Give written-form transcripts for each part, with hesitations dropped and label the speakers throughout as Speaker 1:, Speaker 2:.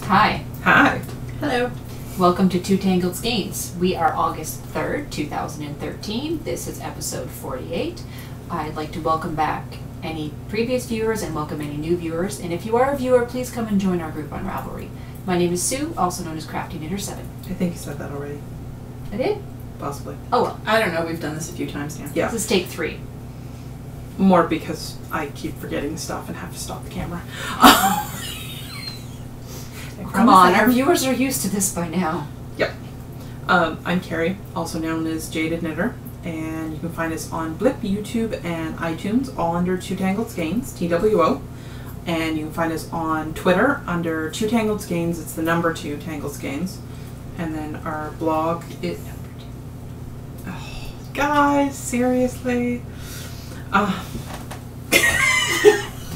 Speaker 1: Hi.
Speaker 2: Hi.
Speaker 3: Hello.
Speaker 1: Welcome to Two Tangled Skeins. We are August 3rd, 2013. This is episode 48. I'd like to welcome back any previous viewers and welcome any new viewers. And if you are a viewer, please come and join our group on Ravelry. My name is Sue, also known as Crafty Knitter 7.
Speaker 2: I think you said that already.
Speaker 1: I did?
Speaker 2: Possibly.
Speaker 1: Oh well.
Speaker 3: I don't know, we've done this a few times now.
Speaker 2: Yeah.
Speaker 1: This is take 3.
Speaker 2: More because I keep forgetting stuff and have to stop the camera.
Speaker 1: Come on, our viewers are used to this by now.
Speaker 2: Yep. I'm Kari, also known as Jaded Knitter, and you can find us on Blip, YouTube, and iTunes, all under Two Tangled Skeins, TWO. And you can find us on Twitter under Two Tangled Skeins. It's the number 2 Tangled Skeins. And then our blog is... Oh, guys, seriously?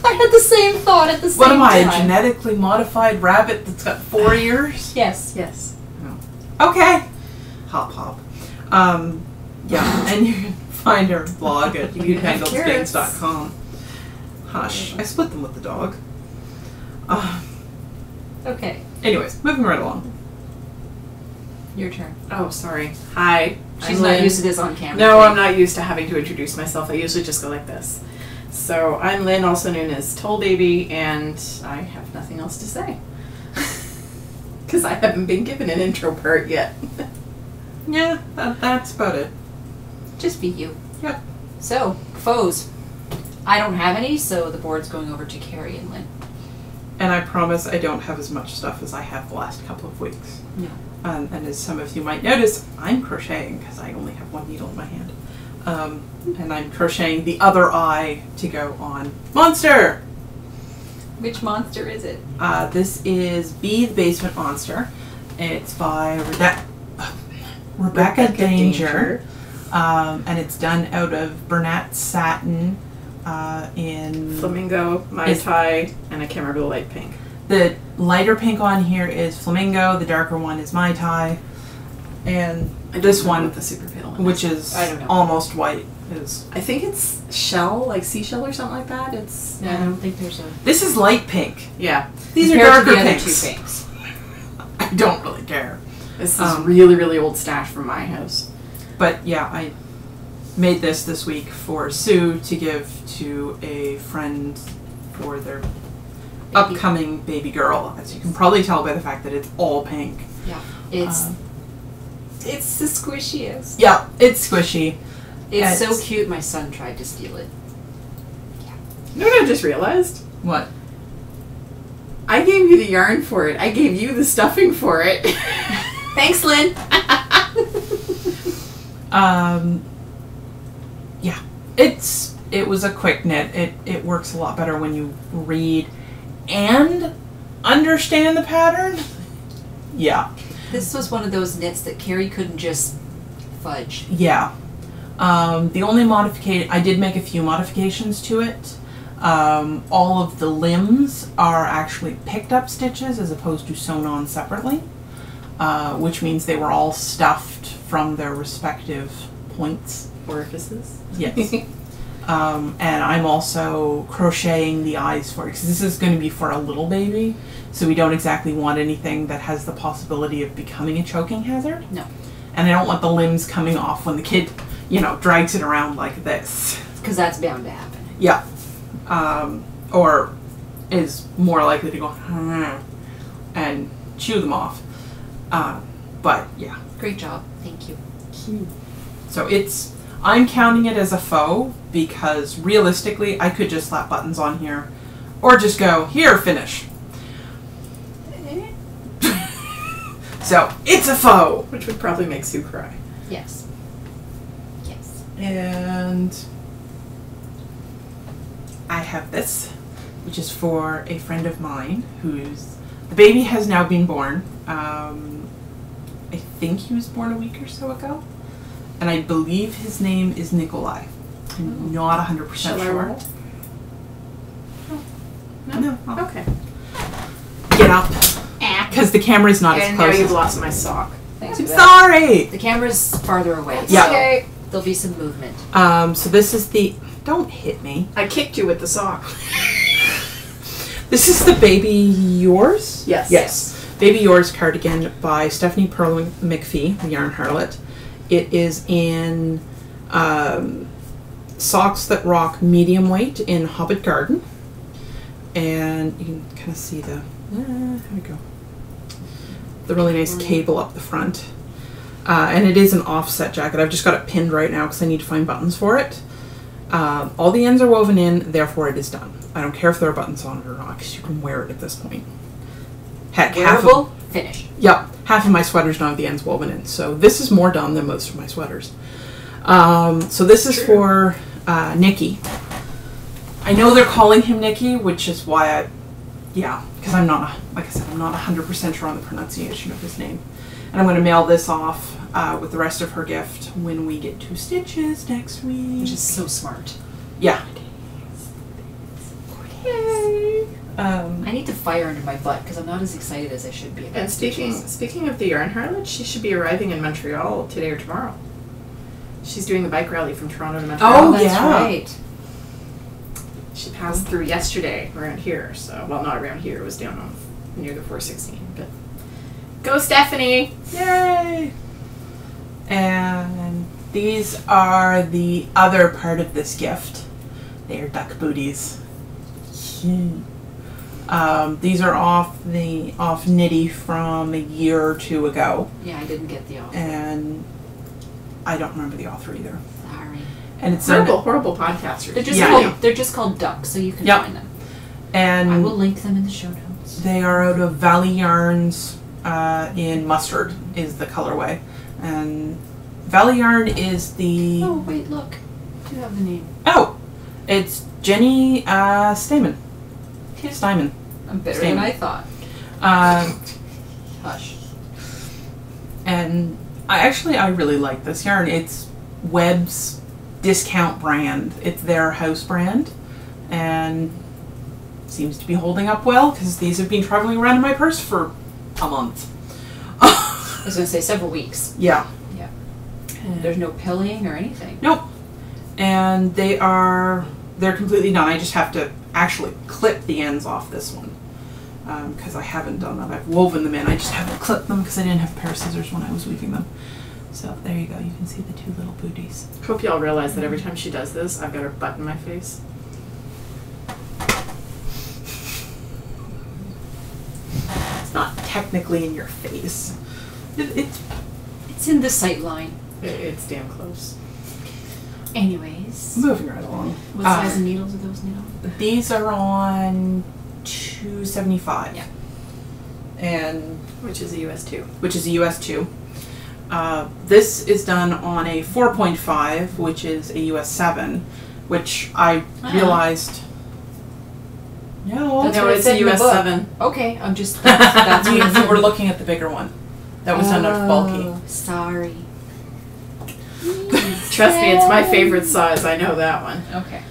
Speaker 1: I had the same thought at the same time.
Speaker 2: What am I, a genetically modified rabbit that's got 4 ears?
Speaker 1: Yes.
Speaker 3: Yes.
Speaker 2: Oh. Okay. Hop hop. Yeah, and you can find our blog at TangledSkeins.com. Hush. I split them with the dog.
Speaker 1: Okay.
Speaker 2: Anyways, moving right along.
Speaker 1: Your turn.
Speaker 3: Oh, sorry. Hi.
Speaker 1: She's
Speaker 3: I'm
Speaker 1: not
Speaker 3: Lynn.
Speaker 1: used to this on camera.
Speaker 3: No, I'm not used to having to introduce myself. I usually just go like this. So, I'm Lynn, also known as Toll Baby, and I have nothing else to say. Because I haven't been given an intro part yet.
Speaker 2: Yeah, that's about it.
Speaker 1: Just be you.
Speaker 2: Yep.
Speaker 1: So, foes. I don't have any, so the board's going over to Kari and Lynn.
Speaker 2: And I promise I don't have as much stuff as I have the last couple of weeks.
Speaker 1: No.
Speaker 2: And as some of you might notice, I'm crocheting because I only have one needle in my hand. And I'm crocheting the other eye to go on Monster!
Speaker 1: Which monster is it?
Speaker 2: This is Be the Basement Monster. It's by Rebecca Danger. And it's done out of Bernat Satin in...
Speaker 3: Flamingo, Mai Tai, and I can't remember the light pink.
Speaker 2: The lighter pink on here is Flamingo, the darker one is Mai Tai, and this one,
Speaker 3: with the super pale one,
Speaker 2: which is
Speaker 1: I don't know.
Speaker 2: almost white, is...
Speaker 3: I think it's shell, like seashell or something like that. It's...
Speaker 1: I don't think there's a...
Speaker 2: This is light pink.
Speaker 3: Yeah.
Speaker 2: These are
Speaker 1: Compared
Speaker 2: darker
Speaker 1: to the other
Speaker 2: pinks.
Speaker 1: 2 pinks.
Speaker 2: I don't really care.
Speaker 3: This is really, really old stash from my house.
Speaker 2: But yeah, I made this week for Sue to give to a friend for their upcoming baby girl. As you can probably tell by the fact that it's all pink.
Speaker 1: Yeah. It's the squishiest.
Speaker 2: Yeah, it's squishy.
Speaker 1: It's so cute, my son tried to steal it.
Speaker 3: You know what I just realized?
Speaker 2: What?
Speaker 3: I gave you the yarn for it. I gave you the stuffing for it.
Speaker 1: Thanks, Lynn!
Speaker 2: Yeah. It was a quick knit. It works a lot better when you read and understand the pattern. Yeah.
Speaker 1: This was one of those knits that Kari couldn't just fudge.
Speaker 2: Yeah. The only modification, I did make a few modifications to it. All of the limbs are actually picked up stitches as opposed to sewn on separately, which means they were all stuffed from their respective points.
Speaker 3: Orifices?
Speaker 2: Yes. And I'm also crocheting the eyes for it, because this is going to be for a little baby, so we don't exactly want anything that has the possibility of becoming a choking hazard.
Speaker 1: No.
Speaker 2: And I don't want the limbs coming off when the kid, drags it around like this.
Speaker 1: Because that's bound to happen.
Speaker 2: Yeah. Or is more likely to go and chew them off. But yeah.
Speaker 1: Great job. Thank you.
Speaker 2: So I'm counting it as a faux because realistically I could just slap buttons on here or just go, here, finish. So it's a faux.
Speaker 3: Which would probably make Sue cry.
Speaker 1: Yes. Yes.
Speaker 2: And I have this, which is for a friend of mine the baby has now been born. I think he was born a week or so ago. And I believe his name is Nikolai. I'm not 100%
Speaker 3: Shall I
Speaker 2: sure.
Speaker 3: roll?
Speaker 2: No.
Speaker 3: Okay.
Speaker 2: Get up. Because the camera's not as
Speaker 3: And
Speaker 2: close.
Speaker 3: now you've
Speaker 2: as-
Speaker 3: lost my sock.
Speaker 1: Thanks
Speaker 2: I'm
Speaker 1: for that.
Speaker 2: sorry!
Speaker 1: The camera's farther away.
Speaker 2: Yeah.
Speaker 1: So
Speaker 3: Okay.
Speaker 1: there'll be some movement.
Speaker 2: So this is the... Don't hit me.
Speaker 3: I kicked you with the sock.
Speaker 2: This is the baby yours?
Speaker 3: Yes.
Speaker 2: Yes. Baby Yours cardigan by Stephanie Pearl McPhee, the Yarn Harlot. It is in Socks That Rock medium weight in Hobbit Garden. And you can kind of see the, there we go, the really nice cable up the front. And it is an offset jacket. I've just got it pinned right now because I need to find buttons for it. All the ends are woven in, therefore it is done. I don't care if there are buttons on it or not because you can wear it at this point. Heck,
Speaker 1: Wearable, finished.
Speaker 2: Yeah, half of my sweaters don't have the ends woven in, so this is more done than most of my sweaters. So this is for Nikki. I know they're calling him Nikki, which is why because I'm not, like I said, I'm not 100% sure on the pronunciation of his name. And I'm going to mail this off with the rest of her gift when we get 2 stitches next week.
Speaker 1: Which is so smart.
Speaker 2: Yeah.
Speaker 1: Yay. I need to fire under my butt because I'm not as excited as I should be.
Speaker 3: And speaking of the Yarn Harlot, she should be arriving in Montreal today or tomorrow. She's doing the bike rally from Toronto to Montreal.
Speaker 2: Oh,
Speaker 1: that's
Speaker 2: yeah.
Speaker 1: right.
Speaker 3: She passed through yesterday around here. So, well, not around here. It was down on near the 416. But go, Stephanie!
Speaker 2: Yay! And these are the other part of this gift. They are duck booties. These are off Knitty from a year or 2 ago.
Speaker 1: Yeah, I didn't get the offer.
Speaker 2: And I don't remember the author either.
Speaker 1: Sorry.
Speaker 2: And it's
Speaker 3: horrible podcasters.
Speaker 1: They're just called ducks, so you can find them.
Speaker 2: And
Speaker 1: I will link them in the show notes.
Speaker 2: They are out of Valley Yarns in Mustard is the colorway. And Valley Yarn is the...
Speaker 1: Oh, wait, look. Do you have the name?
Speaker 2: Oh! It's Jenny Stayman. Steinman.
Speaker 1: I'm better
Speaker 2: Stayman.
Speaker 1: than I thought. Hush.
Speaker 2: And I really like this yarn. It's Webb's discount brand. It's their house brand. And seems to be holding up well because these have been traveling around in my purse for a month.
Speaker 1: I was going to say several weeks.
Speaker 2: Yeah.
Speaker 1: Yeah. There's no pilling or anything.
Speaker 2: Nope. And they're completely done. I just have to actually clip the ends off this one because I haven't done that. I've woven them in. I just haven't clipped them because I didn't have a pair of scissors when I was weaving them. So there you go. You can see the 2 little booties.
Speaker 3: Hope y'all realize that every time she does this, I've got her butt in my face.
Speaker 2: It's not technically in your face.
Speaker 1: It's in the sight line.
Speaker 3: It's damn close.
Speaker 1: Anyways.
Speaker 2: Moving right along.
Speaker 1: What size of needles are those needles?
Speaker 2: These are on 275.
Speaker 1: Yeah.
Speaker 2: And
Speaker 3: Which is a US 2.
Speaker 2: Which is a US 2. This is done on a 4.5, which is a US 7, which I realized... No,
Speaker 1: That's what it
Speaker 3: it's
Speaker 1: said
Speaker 3: a
Speaker 1: in the
Speaker 3: US
Speaker 1: book.
Speaker 3: 7.
Speaker 1: Okay, I'm just... That's what
Speaker 2: you were looking at the bigger one. That was done out of bulky.
Speaker 1: Sorry.
Speaker 3: Trust me, it's my favorite size. I know that one.
Speaker 1: Okay.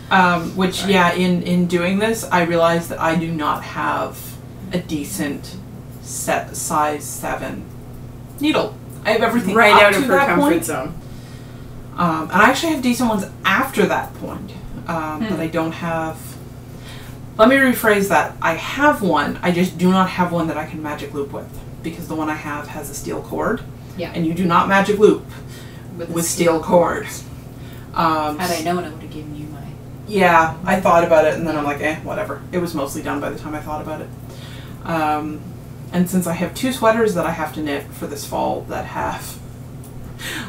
Speaker 2: Which, in doing this, I realized that I do not have a decent size 7 needle. I have everything
Speaker 3: right
Speaker 2: up
Speaker 3: out
Speaker 2: to
Speaker 3: of her
Speaker 2: that
Speaker 3: comfort
Speaker 2: point.
Speaker 3: zone.
Speaker 2: And I actually have decent ones after that point. But I don't have... Let me rephrase that. I have one, I just do not have one that I can magic loop with. Because the one I have has a steel cord.
Speaker 1: Yeah.
Speaker 2: And you do not magic loop with steel cord.
Speaker 1: Had I known, I would have given you my...
Speaker 2: Yeah, I thought about it and then I'm like, whatever. It was mostly done by the time I thought about it. And since I have 2 sweaters that I have to knit for this fall that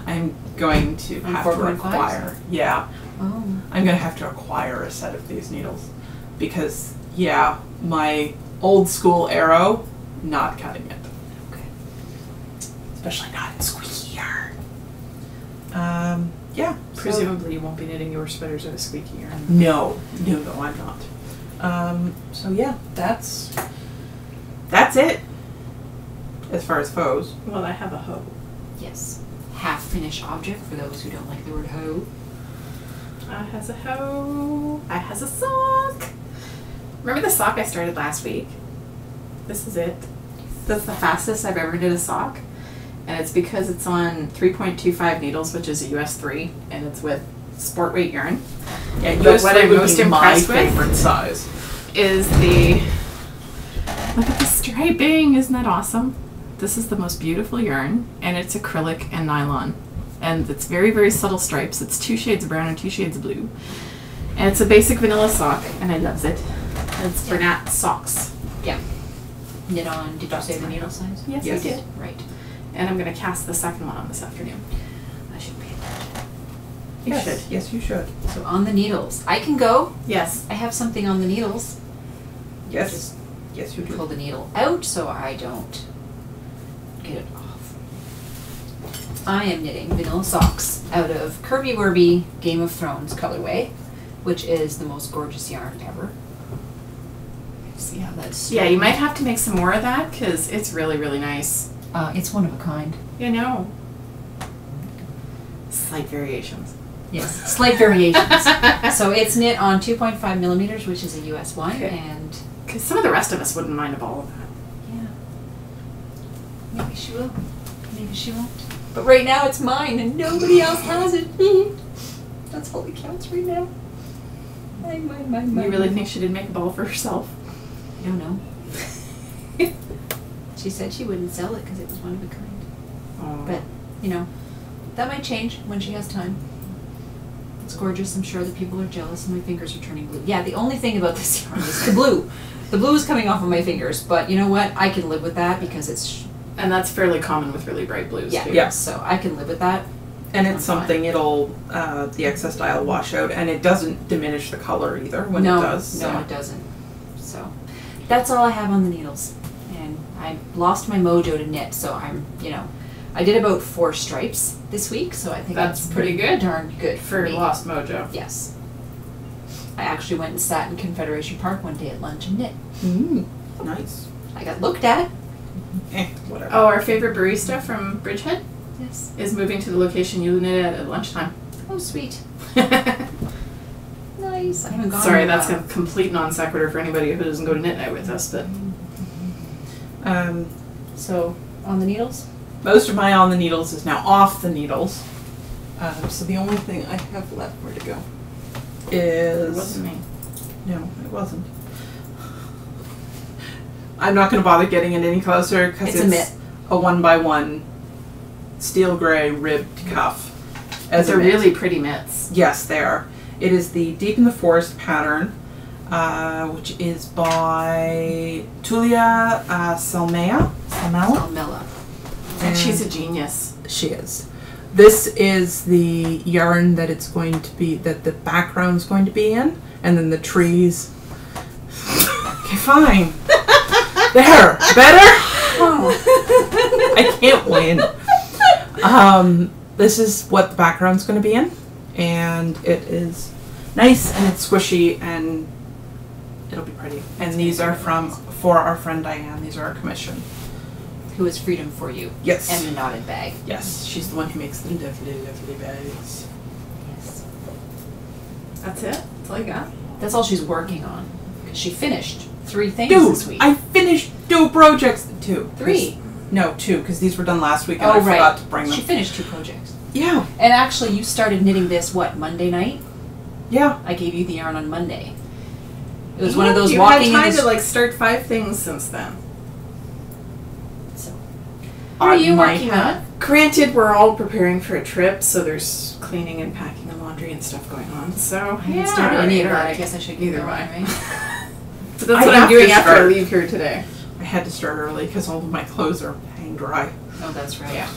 Speaker 2: I'm going to have to acquire. Yeah.
Speaker 1: Oh.
Speaker 2: I'm going to have to acquire a set of these needles. Because, my old school arrow, not cutting it.
Speaker 1: Okay.
Speaker 2: Especially not in squeaky yarn.
Speaker 3: Presumably you won't be knitting your sweaters out of squeaky yarn.
Speaker 2: No, I'm not. So yeah, that's it. As far as foes.
Speaker 3: Well, I have a hoe.
Speaker 1: Yes. Half-finished object for those who don't like the word hoe.
Speaker 3: I has a hoe. I has a sock. Remember the sock I started last week? This is it. That's the fastest I've ever knit a sock. And it's because it's on 3.25 needles, which is a US 3, and it's with sport weight yarn.
Speaker 2: Yeah,
Speaker 3: but what I'm most impressed
Speaker 2: my favorite
Speaker 3: with
Speaker 2: size
Speaker 3: is the... Look at the Stripe bang! Isn't that awesome? This is the most beautiful yarn, and it's acrylic and nylon. And it's very, very subtle stripes. It's 2 shades of brown and 2 shades of blue. And it's a basic vanilla sock, and I loves it. It's for Nat socks.
Speaker 1: Yeah. Knit on, did you say the needle size?
Speaker 3: Yes,
Speaker 2: Yes.
Speaker 3: I did.
Speaker 1: Right.
Speaker 3: And I'm going to cast the second one on this afternoon.
Speaker 1: I should pay attention.
Speaker 3: You
Speaker 2: Yes.
Speaker 3: should.
Speaker 2: Yes, you should.
Speaker 1: So on the needles. I can go.
Speaker 3: Yes.
Speaker 1: I have something on the needles.
Speaker 2: Yes.
Speaker 1: Just
Speaker 2: Yes, you
Speaker 1: pull
Speaker 2: do.
Speaker 1: the needle out so I don't get it off. I am knitting vanilla socks out of Kirby Werby Game of Thrones colorway, which is the most gorgeous yarn ever. See how that's
Speaker 3: Yeah, you might have to make some more of that because it's really, really nice.
Speaker 1: it's one of a kind.
Speaker 3: You know. Slight variations.
Speaker 1: Yes, slight variations. So it's knit on 2.5 millimeters, which is a US one,
Speaker 3: Okay.
Speaker 1: and
Speaker 3: Because some of the rest of us wouldn't mind of all of that.
Speaker 1: yeah, maybe she will, maybe she won't. But right now it's mine, and nobody else has it. That's all that counts right now. Mine.
Speaker 3: You really think she did make a ball for herself?
Speaker 1: I don't know. She said she wouldn't sell it because it was one of a kind.
Speaker 3: Oh.
Speaker 1: But, you know, that might change when she has time. It's gorgeous. I'm sure that people are jealous and my fingers are turning blue. Yeah, the only thing about this yarn is the blue. The blue is coming off of my fingers, but you know what? I can live with that because it's...
Speaker 3: And that's fairly common with really bright blues,
Speaker 1: Yeah,
Speaker 3: too.
Speaker 2: Yeah.
Speaker 1: so I can live with that.
Speaker 2: And
Speaker 1: I'm
Speaker 2: it's
Speaker 1: fine.
Speaker 2: something it'll, the excess dye will wash out, and it doesn't diminish the color either when
Speaker 1: No,
Speaker 2: it does.
Speaker 1: no,
Speaker 2: so.
Speaker 1: it doesn't. So that's all I have on the needles. And I lost my mojo to knit, so I'm, I did about 4 stripes this week, so I think
Speaker 3: That's pretty good.
Speaker 1: Darn good
Speaker 3: For
Speaker 1: me.
Speaker 3: Lost Mojo.
Speaker 1: Yes. I actually went and sat in Confederation Park one day at lunch and knit.
Speaker 2: Nice.
Speaker 1: I got looked at.
Speaker 2: Whatever.
Speaker 3: Oh, our favorite barista from Bridgehead
Speaker 1: Yes.
Speaker 3: is moving to the location you knit at lunchtime.
Speaker 1: Oh, sweet. Nice. I haven't gone
Speaker 3: Sorry,
Speaker 1: in a
Speaker 3: that's
Speaker 1: while.
Speaker 3: a complete non sequitur for anybody who doesn't go to knit night with us, but
Speaker 1: So, on the needles?
Speaker 2: Most of my on the needles is now off the needles. So the only thing I have left, where to go,
Speaker 3: it
Speaker 2: is...
Speaker 3: wasn't me.
Speaker 2: No, it wasn't. I'm not going to bother getting it any closer because
Speaker 1: It's a mitt.
Speaker 2: a 1x1 steel gray ribbed cuff.
Speaker 3: It's a
Speaker 2: mitt.
Speaker 3: really pretty mitts.
Speaker 2: Yes, they are. It is the Deep in the Forest pattern, which is by Tulia Salmela.
Speaker 1: Almella.
Speaker 3: And she's a genius.
Speaker 2: She is. This is the yarn that it's going to be, that the background's going to be in, and then the trees. Okay, fine. There, better? I can't win. This is what the background's going to be in, and it is nice and it's squishy and it'll be pretty. And these are for our friend Diane. These are our commission.
Speaker 1: Who is Freedom for You?
Speaker 2: Yes.
Speaker 1: And the knotted bag.
Speaker 2: Yes, she's the one who makes the lovely, lovely bags.
Speaker 1: Yes.
Speaker 3: That's it? That's all you got?
Speaker 1: That's all she's working on. Because she finished 3 things
Speaker 2: Dude,
Speaker 1: this week.
Speaker 2: I finished 2 projects. 2.
Speaker 1: 3.
Speaker 2: No, 2, because these were done last week and
Speaker 1: Oh,
Speaker 2: I
Speaker 1: right.
Speaker 2: forgot to bring them.
Speaker 1: She finished 2 projects.
Speaker 2: Yeah,
Speaker 1: And actually, you started knitting this, what, Monday night?
Speaker 2: yeah.
Speaker 1: I gave you the yarn on Monday. It was one of those
Speaker 3: You've
Speaker 1: walking
Speaker 3: had time
Speaker 1: in the...
Speaker 3: to start 5 things since then.
Speaker 1: So, what are you
Speaker 2: might
Speaker 1: working
Speaker 2: have.
Speaker 1: on?
Speaker 3: Granted, we're all preparing for a trip, so there's cleaning and packing and laundry and stuff going on. So
Speaker 1: I haven't started any of that. I
Speaker 3: right.
Speaker 1: guess I should get
Speaker 3: Either
Speaker 1: going,
Speaker 3: way.
Speaker 1: right?
Speaker 3: But that's
Speaker 2: I
Speaker 3: what I'm
Speaker 2: have
Speaker 3: doing
Speaker 2: to
Speaker 3: after I
Speaker 2: start.
Speaker 3: leave here today.
Speaker 2: I had to start early because all of my clothes are hang dry.
Speaker 1: Oh, that's right.
Speaker 3: Yeah.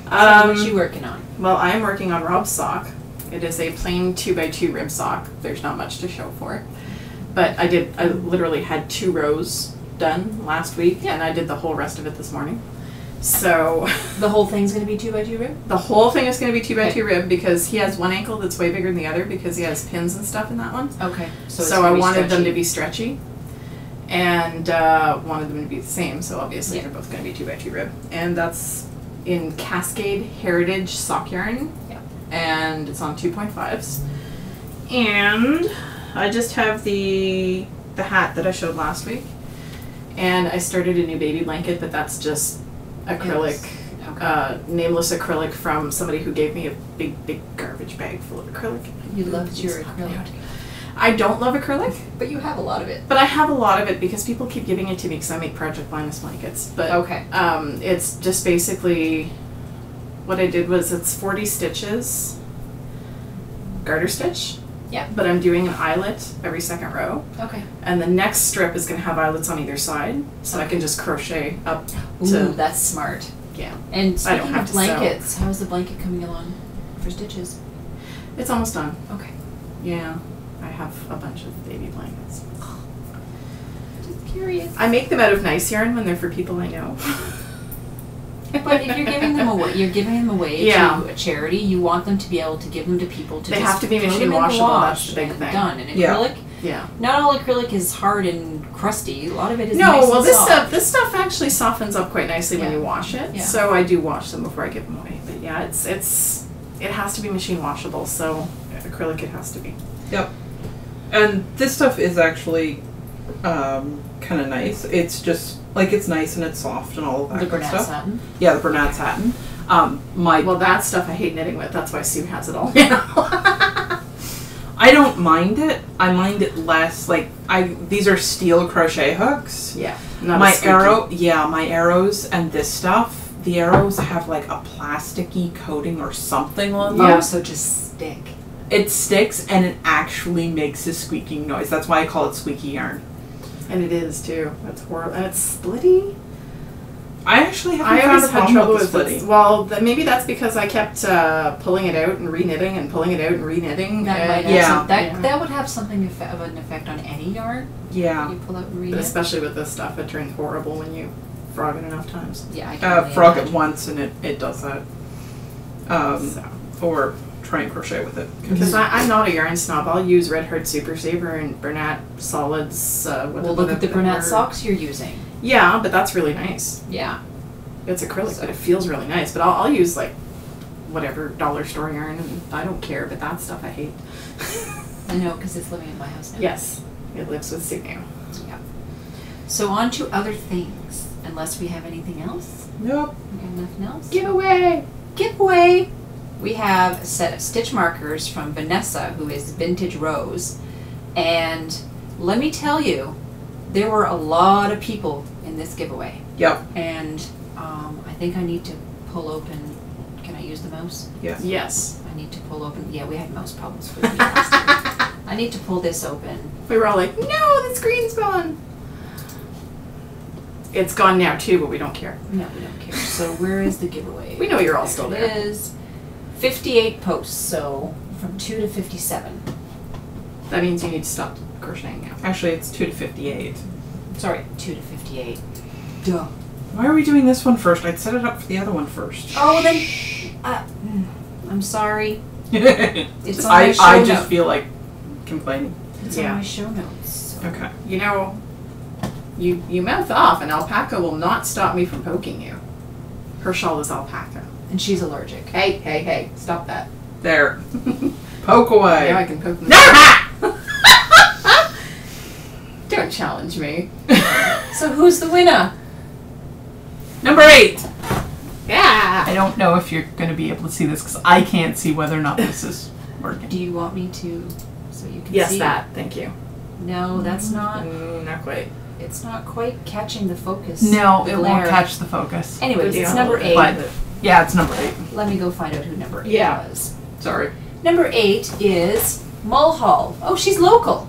Speaker 1: So what you working on?
Speaker 3: Well, I'm working on Rob's sock. It is a plain 2x2 rib sock. There's not much to show for it. But I literally had 2 rows done last week, and I did the whole rest of it this morning. So
Speaker 1: The whole thing's going to be 2x2 rib?
Speaker 3: the whole thing is going to be 2x2
Speaker 1: Okay.
Speaker 3: rib because he has one ankle that's way bigger than the other because he has pins and stuff in that one.
Speaker 1: Okay. So, it's
Speaker 3: So
Speaker 1: gonna
Speaker 3: I
Speaker 1: be
Speaker 3: wanted them
Speaker 1: stretchy.
Speaker 3: to be stretchy and wanted them to be the same. So obviously
Speaker 1: Yeah.
Speaker 3: they're both going to be 2x2 rib. And that's in Cascade Heritage sock yarn.
Speaker 1: Yeah.
Speaker 3: And it's on 2.5s. And I just have the hat that I showed last week. And I started a new baby blanket, but that's just acrylic,
Speaker 1: Okay.
Speaker 3: nameless acrylic from somebody who gave me a big, big garbage bag full of acrylic.
Speaker 1: You loved your
Speaker 3: Just help me
Speaker 1: acrylic.
Speaker 3: out. I don't love acrylic,
Speaker 1: But you have a lot of it.
Speaker 3: but I have a lot of it because people keep giving it to me because I make Project Linus blankets. But
Speaker 1: Okay.
Speaker 3: it's just basically what I did was it's 40 stitches, garter stitch.
Speaker 1: Yeah.
Speaker 3: But I'm doing an eyelet every second row.
Speaker 1: Okay.
Speaker 3: And the next strip is going to have eyelets on either side, so I can just crochet up
Speaker 1: Ooh,
Speaker 3: to,
Speaker 1: that's smart.
Speaker 3: yeah.
Speaker 1: And
Speaker 3: I don't
Speaker 1: speaking
Speaker 3: have
Speaker 1: of
Speaker 3: to
Speaker 1: blankets, how's the blanket coming along for stitches?
Speaker 3: It's almost done.
Speaker 1: Okay.
Speaker 3: Yeah. I have a bunch of baby blankets.
Speaker 1: Just curious.
Speaker 3: I make them out of nice yarn when they're for people I know.
Speaker 1: But if you're giving them away
Speaker 3: Yeah.
Speaker 1: to a charity, you want them to be able to give them to people to
Speaker 3: They
Speaker 1: just
Speaker 3: have to be
Speaker 1: throw them
Speaker 3: machine
Speaker 1: in the
Speaker 3: washable,
Speaker 1: wash
Speaker 3: that's the big
Speaker 1: and
Speaker 3: thing.
Speaker 1: done. And
Speaker 2: Yeah.
Speaker 1: acrylic,
Speaker 3: Yeah.
Speaker 1: not all acrylic is hard and crusty. A lot of it is
Speaker 3: No,
Speaker 1: nice
Speaker 3: well
Speaker 1: and
Speaker 3: this
Speaker 1: soft.
Speaker 3: stuff actually softens up quite nicely when
Speaker 1: Yeah.
Speaker 3: you wash it.
Speaker 1: Yeah.
Speaker 3: So I do wash them before I give them away. But yeah, it has to be machine washable, so acrylic it has to be.
Speaker 2: Yep. And this stuff is actually kind of nice. It's just like it's nice and it's soft and all of that
Speaker 1: the
Speaker 2: good
Speaker 1: Bernat
Speaker 2: stuff.
Speaker 1: satin.
Speaker 2: Yeah, the Bernat satin.
Speaker 3: Well, that stuff I hate knitting with. That's why Sue has it all now.
Speaker 2: I don't mind it. I mind it less. Like these are steel crochet hooks.
Speaker 3: Yeah. Not
Speaker 2: My
Speaker 3: as squeaky.
Speaker 2: my arrows and this stuff. The arrows have like a plasticky coating or something on them.
Speaker 3: Yeah.
Speaker 1: Oh, so just stick.
Speaker 2: It sticks and it actually makes a squeaking noise. That's why I call it squeaky yarn.
Speaker 3: And it is too. That's horrible. And it's splitty.
Speaker 2: I actually haven't
Speaker 3: I
Speaker 2: found
Speaker 3: always
Speaker 2: a
Speaker 3: had
Speaker 2: problem
Speaker 3: trouble
Speaker 2: with
Speaker 3: with
Speaker 2: the
Speaker 3: it.
Speaker 2: splitting.
Speaker 3: Well, maybe that's because I kept pulling it out and reknitting and pulling it out and reknitting.
Speaker 1: That might
Speaker 3: and-
Speaker 1: have some, that
Speaker 3: yeah.
Speaker 1: that would have something of an effect on any yarn.
Speaker 2: Yeah.
Speaker 1: You pull out and read
Speaker 3: But
Speaker 1: it.
Speaker 3: especially with this stuff, it turns horrible when you frog it enough times.
Speaker 1: Yeah, I can only
Speaker 2: Frog it
Speaker 1: imagine.
Speaker 2: once and it does that.
Speaker 3: So.
Speaker 2: Or try and crochet with it.
Speaker 3: Because I'm not a yarn snob. I'll use Red Heart Super Saver and Bernat Solids.
Speaker 1: Well, look at the Bernat socks you're using.
Speaker 3: Yeah, but that's really nice.
Speaker 1: Yeah.
Speaker 3: It's acrylic, but it feels really nice. But I'll use like whatever dollar store yarn, and I don't care. But that stuff I hate.
Speaker 1: I know, because it's living in my house now.
Speaker 3: Yes, it lives with Sue now.
Speaker 1: Yeah. So on to other things, unless we have anything else.
Speaker 2: Nope.
Speaker 1: We got nothing else.
Speaker 3: Giveaway.
Speaker 1: Giveaway. We have a set of stitch markers from Vanessa, who is Vintage Rose, and let me tell you, there were a lot of people in this giveaway,
Speaker 2: Yep.
Speaker 1: and I think I need to pull open. Can I use the mouse?
Speaker 2: Yes.
Speaker 3: Yes.
Speaker 1: I need to pull open. Yeah, we had mouse problems with me last time. I need to pull this open.
Speaker 3: We were all like, no, the screen's gone. It's gone now too, but we don't care.
Speaker 1: No, we don't care. So where is the giveaway?
Speaker 3: We know you're all still there.
Speaker 1: It is 58 posts, so from 2 to 57.
Speaker 3: That means you need to stop crocheting now.
Speaker 2: Actually, it's 2 to 58.
Speaker 1: Sorry, 2 to 58. Duh.
Speaker 2: Why are we doing this one first? I'd set it up for the other one first.
Speaker 1: Oh, then, I'm sorry. It's on my show
Speaker 2: I
Speaker 1: notes.
Speaker 2: just feel like complaining.
Speaker 1: It's
Speaker 3: Yeah.
Speaker 1: on my show notes. So.
Speaker 2: Okay.
Speaker 3: You know, you mouth off, and alpaca will not stop me from poking you. Her shawl is alpaca.
Speaker 1: And she's allergic.
Speaker 3: Hey, stop that.
Speaker 2: There. Poke away.
Speaker 3: Now I can poke them. Don't challenge me.
Speaker 1: So who's the winner?
Speaker 2: Number 8.
Speaker 3: Yeah.
Speaker 2: I don't know if you're going to be able to see this because I can't see whether or not this is working.
Speaker 1: Do you want me to, so you can
Speaker 3: Yes,
Speaker 1: see?
Speaker 3: that. Thank you.
Speaker 1: No, that's not.
Speaker 3: Not quite.
Speaker 1: It's not quite catching the focus.
Speaker 2: No,
Speaker 1: the
Speaker 2: it
Speaker 1: glare.
Speaker 2: won't catch the focus.
Speaker 1: Anyways,
Speaker 3: Good
Speaker 1: it's
Speaker 3: deal.
Speaker 1: number 8.
Speaker 2: But yeah, it's number 8.
Speaker 1: Let me go find out who number 8
Speaker 3: Yeah.
Speaker 1: was.
Speaker 2: Sorry.
Speaker 1: Number 8 is Mulhall. Oh, she's local.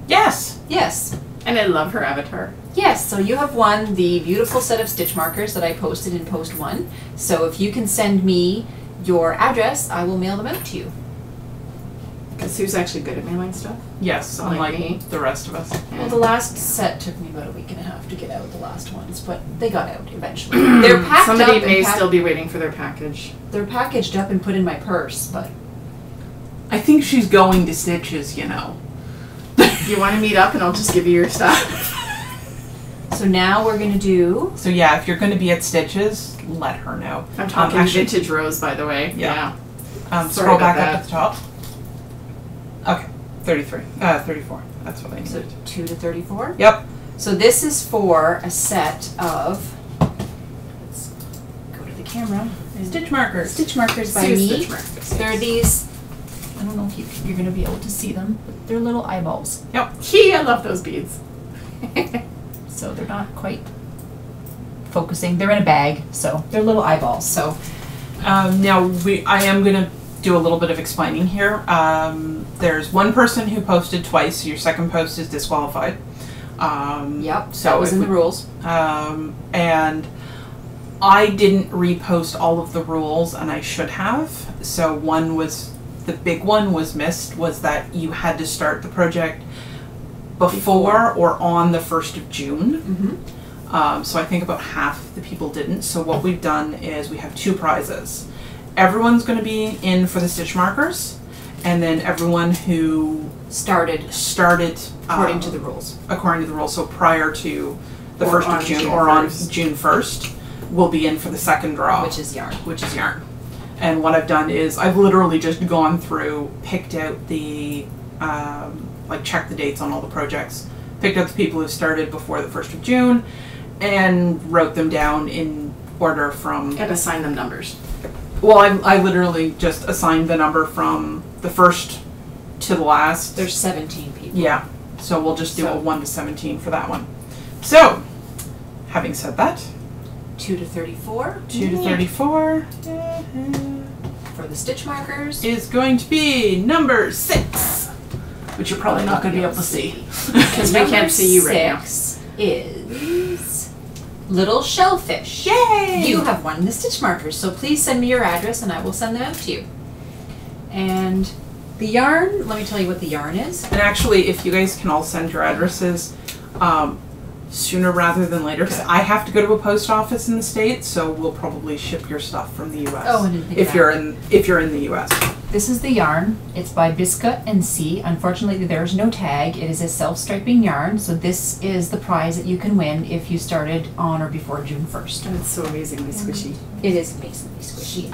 Speaker 2: Yes.
Speaker 1: Yes.
Speaker 3: And I love her avatar.
Speaker 1: Yes, so you have won the beautiful set of stitch markers that I posted in post 1. So if you can send me your address, I will mail them out to you.
Speaker 3: Because Sue's actually good at mailing stuff.
Speaker 2: Yes,
Speaker 3: Unlike
Speaker 2: unlike
Speaker 3: me.
Speaker 2: the rest of us.
Speaker 1: Well, the last set took me about a week and a half to get out, the last ones, but they got out eventually. They're packed
Speaker 3: Somebody
Speaker 1: up
Speaker 3: may
Speaker 1: and
Speaker 3: still be waiting for their package.
Speaker 1: they're packaged up and put in my purse, but
Speaker 2: I think she's going to Stitches, you know.
Speaker 3: You want to meet up and I'll just give you your stuff?
Speaker 1: so now we're gonna do
Speaker 2: So yeah, if you're going to be at Stitches, let her know.
Speaker 3: I'm talking
Speaker 2: actually-
Speaker 3: vintage rose, by the way.
Speaker 2: Yeah.
Speaker 3: Sorry
Speaker 2: Scroll
Speaker 3: about
Speaker 2: back
Speaker 3: that.
Speaker 2: up to the top. Okay, 34. That's what I
Speaker 1: so
Speaker 2: needed.
Speaker 1: 2 to 34.
Speaker 2: Yep.
Speaker 1: So this is for a set of, let's go to the camera.
Speaker 2: Stitch markers.
Speaker 1: Stitch markers by
Speaker 3: Sue's
Speaker 1: me.
Speaker 3: stitch markers.
Speaker 1: There are these I don't know if you're going to be able to see them, but they're little eyeballs.
Speaker 2: Yep.
Speaker 3: I love those beads.
Speaker 1: So they're not quite focusing. They're in a bag, so they're little eyeballs. So
Speaker 2: now I am going to do a little bit of explaining here. There's one person who posted twice. So your second post is disqualified.
Speaker 1: yep,
Speaker 2: So
Speaker 1: that was in the rules.
Speaker 2: And I didn't repost all of the rules, and I should have. So the big one was missed, was that you had to start the project before or on the 1st of June.
Speaker 1: Mm-hmm.
Speaker 2: So I think about half the people didn't. So what we've done is we have 2 prizes. Everyone's going to be in for the stitch markers, and then everyone who
Speaker 1: Started according to the rules.
Speaker 2: According to the rules, so prior to the
Speaker 3: Or
Speaker 2: 1st
Speaker 3: on
Speaker 2: of June
Speaker 3: June
Speaker 2: or on
Speaker 3: 1st.
Speaker 2: June 1st, will be in for the second draw.
Speaker 1: Which is yarn.
Speaker 2: And what I've done is I've literally just gone through, picked out the, checked the dates on all the projects, picked out the people who started before the 1st of June, and wrote them down in order from...
Speaker 3: And assign them numbers.
Speaker 2: Well, I literally just assigned the number from the first to the last.
Speaker 1: There's 17 people.
Speaker 2: Yeah, so we'll just do
Speaker 3: So-
Speaker 2: a 1 to 17 for that one. So, having said that,
Speaker 1: 2 to 34.
Speaker 2: 2 to 34
Speaker 1: For the stitch markers.
Speaker 2: is going to be number 6, which you're probably not going to be able to see.
Speaker 3: Because we can't see you right now.
Speaker 1: 6 is Little Shellfish.
Speaker 2: Yay!
Speaker 1: You have won the stitch markers, so please send me your address and I will send them out to you. And the yarn, let me tell you what the yarn is.
Speaker 2: And actually, if you guys can all send your addresses sooner rather than later, because I have to go to a post office in the States, so we'll probably ship your stuff from the U.S.
Speaker 1: Oh, I didn't think
Speaker 2: if
Speaker 1: of
Speaker 2: you're in the U.S.
Speaker 1: This is the yarn. It's by Biscuit and C. Unfortunately, there's no tag. It is a self-striping yarn, so this is the prize that you can win if you started on or before June 1st.
Speaker 3: And it's so amazingly squishy.
Speaker 1: It is amazingly squishy.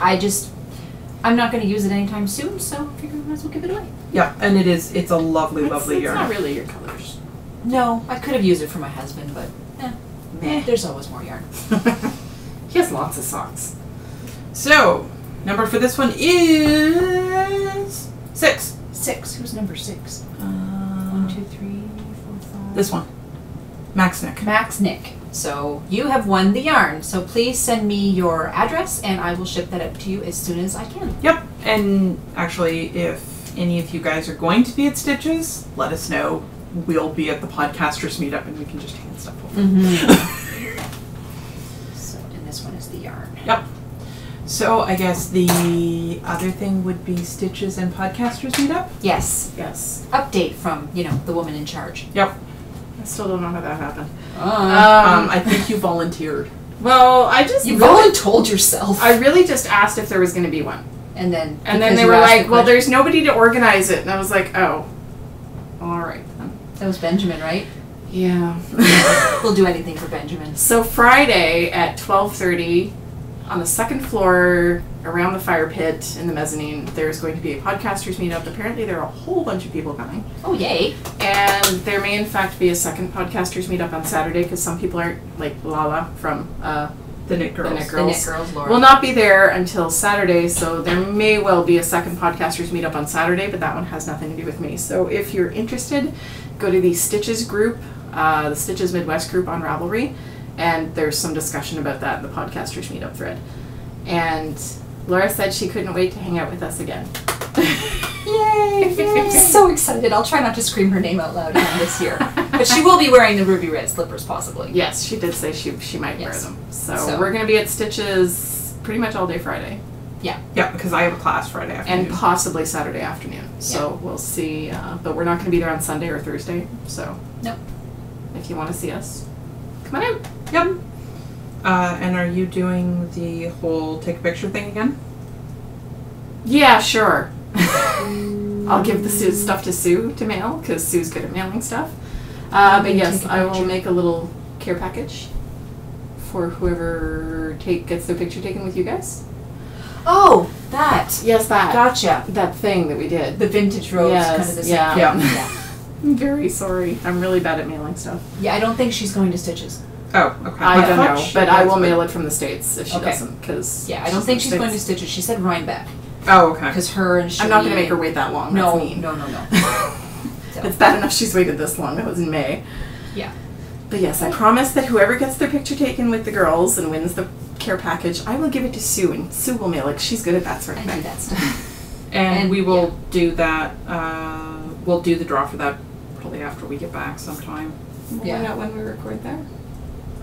Speaker 1: I'm not going to use it anytime soon, so I figure I might as well give it away.
Speaker 2: Yeah, and it's a lovely, lovely
Speaker 3: It's
Speaker 2: yarn.
Speaker 3: not really your colors.
Speaker 1: No, I could have used it for my husband, but
Speaker 3: Meh.
Speaker 1: there's always more yarn.
Speaker 3: He has lots of socks.
Speaker 2: So, number for this one is 6.
Speaker 1: 6. Who's number 6? 1, 2, 3, 4, 5.
Speaker 2: This one. Max Nick.
Speaker 1: Max Nick. So you have won the yarn. So please send me your address and I will ship that out to you as soon as I can.
Speaker 2: Yep. And actually, if any of you guys are going to be at Stitches, let us know. We'll be at the podcasters meetup and we can just hand stuff over.
Speaker 1: So, and this one is the yarn.
Speaker 2: Yep. So I guess the other thing would be Stitches and podcasters meetup.
Speaker 1: Yes.
Speaker 3: Yes.
Speaker 1: Update from, the woman in charge.
Speaker 2: Yep.
Speaker 3: I still don't know how that happened.
Speaker 2: I think you volunteered.
Speaker 3: Well, I just
Speaker 1: You
Speaker 3: really,
Speaker 1: told yourself.
Speaker 3: I really just asked if there was going to be one.
Speaker 1: And then
Speaker 3: They were like, well, there's nobody to organize it. And I was like, oh, all right then.
Speaker 1: That was Benjamin, right?
Speaker 3: Yeah.
Speaker 1: We'll do anything for Benjamin.
Speaker 3: So Friday at 12:30 on the second floor around the fire pit in the mezzanine, there's going to be a podcasters meetup. Apparently there are a whole bunch of people coming.
Speaker 1: Oh, yay.
Speaker 3: And there may in fact be a second podcasters meetup on Saturday because some people aren't, like Lala from
Speaker 2: The Knit Girls.
Speaker 3: The Knit
Speaker 1: The
Speaker 3: Girls.
Speaker 1: Knit Girls, Laura.
Speaker 3: will not be there until Saturday, so there may well be a second podcasters meetup on Saturday, but that one has nothing to do with me. So if you're interested, go to the Stitches group, the Stitches Midwest group on Ravelry, and there's some discussion about that in the podcasters meetup thread. And Laura said she couldn't wait to hang out with us again.
Speaker 1: Yay! I'm so excited. I'll try not to scream her name out loud again this year. But she will be wearing the ruby red slippers, possibly.
Speaker 3: Yes, she did say she might wear
Speaker 1: Yes.
Speaker 3: them. So
Speaker 1: So-
Speaker 3: we're going to be at Stitches pretty much all day Friday.
Speaker 2: Yeah, because I have a class Friday afternoon.
Speaker 3: And possibly Saturday afternoon. So we'll see. But we're not going to be there on Sunday or Thursday. So
Speaker 1: Nope.
Speaker 3: if you want to see us, come on out.
Speaker 2: Yep. And are you doing the whole take a picture thing again?
Speaker 3: Yeah, sure. I'll give the stuff to Sue to mail because Sue's good at mailing stuff. But yes,
Speaker 1: Take a
Speaker 3: I will
Speaker 1: picture.
Speaker 3: make a little care package for whoever gets their picture taken with you guys.
Speaker 1: Oh, that.
Speaker 3: Yes, that.
Speaker 1: Gotcha.
Speaker 3: That thing that we did.
Speaker 1: The vintage rose,
Speaker 3: Yes,
Speaker 1: kind of the same.
Speaker 3: yeah.
Speaker 1: Yeah.
Speaker 3: I'm very sorry. I'm really bad at mailing stuff.
Speaker 1: Yeah, I don't think she's going to Stitches.
Speaker 2: Oh, okay.
Speaker 3: I don't
Speaker 2: thought
Speaker 3: know,
Speaker 2: she
Speaker 3: but I
Speaker 2: was,
Speaker 3: will mail it from the States if she
Speaker 1: Okay.
Speaker 3: doesn't. Cause
Speaker 1: Yeah, I don't think she's going to Stitches. She said Rhinebeck.
Speaker 2: Oh, okay.
Speaker 1: Because her and
Speaker 3: I'm not going to make her wait that long.
Speaker 1: No,
Speaker 3: That's mean.
Speaker 1: no. So.
Speaker 3: It's bad enough she's waited this long. That was in May.
Speaker 1: Yeah.
Speaker 3: But yes, I promise that whoever gets their picture taken with the girls and wins the care package, I will give it to Sue, and Sue will mail it. She's good at that sort of
Speaker 1: I do
Speaker 3: thing.
Speaker 1: that stuff.
Speaker 2: And we will do that, we'll do the draw for that probably after we get back sometime.
Speaker 3: We'll find out when we record there.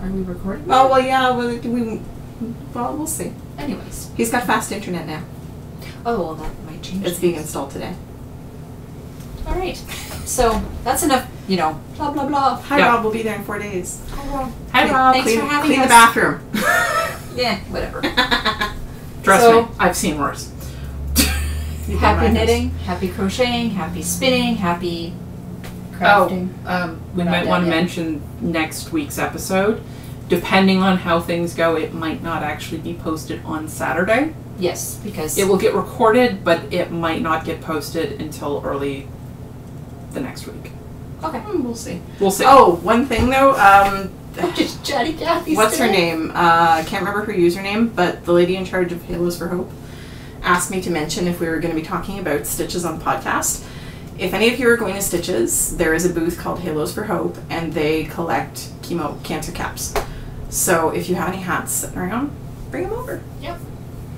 Speaker 1: Are we recording?
Speaker 3: Oh, well, yeah, we'll see.
Speaker 1: Anyways.
Speaker 3: He's got fast internet now.
Speaker 1: Oh, well, that might change.
Speaker 3: It's being installed today.
Speaker 1: All right. So that's enough, blah, blah, blah.
Speaker 3: Hi,
Speaker 2: Yeah.
Speaker 3: Rob. We'll be there in 4 days.
Speaker 1: Hi, Rob.
Speaker 2: Hi, Rob.
Speaker 1: Thanks for having
Speaker 3: Clean
Speaker 1: us.
Speaker 3: the bathroom.
Speaker 1: Yeah, whatever.
Speaker 2: Trust
Speaker 1: So-
Speaker 2: me, I've seen worse.
Speaker 1: Happy knitting, happy crocheting, happy spinning, happy crafting.
Speaker 2: We
Speaker 1: Not
Speaker 2: might
Speaker 1: done
Speaker 2: want to
Speaker 1: yet.
Speaker 2: mention next week's episode. Depending on how things go, it might not actually be posted on Saturday.
Speaker 1: Yes, because
Speaker 2: It will get recorded, but it might not get posted until early the next week.
Speaker 1: okay.
Speaker 3: We'll see.
Speaker 2: We'll see.
Speaker 3: Oh, one thing though.
Speaker 1: Just chatty Cathy.
Speaker 3: What's her name? Can't remember her username, but the lady in charge of Halos for Hope asked me to mention if we were going to be talking about Stitches on the podcast. If any of you are going to Stitches, there is a booth called Halos for Hope, and they collect chemo cancer caps. So if you have any hats sitting around, bring them over.
Speaker 1: Yep.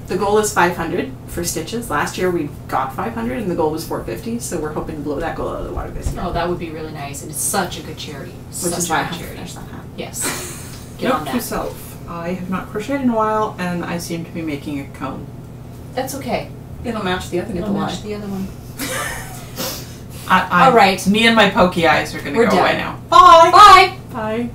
Speaker 3: The goal is 500 for Stitches. Last year we got 500, and the goal was 450. So we're hoping to blow that goal out of the water this year.
Speaker 1: Oh, that would be really nice, and it's such a good charity.
Speaker 3: Which is why I have to finish that hat.
Speaker 1: Yes. Get
Speaker 2: Note
Speaker 1: on
Speaker 2: to
Speaker 1: that.
Speaker 2: self. I have not crocheted in a while, and I seem to be making a cone.
Speaker 1: That's okay.
Speaker 3: It'll match the other
Speaker 1: It'll
Speaker 3: nipple
Speaker 1: match
Speaker 3: line.
Speaker 1: the other one.
Speaker 2: All
Speaker 1: right.
Speaker 2: Me and my pokey eyes are going to
Speaker 1: We're
Speaker 2: go
Speaker 1: done.
Speaker 2: away now. Bye.
Speaker 1: Bye.
Speaker 3: Bye.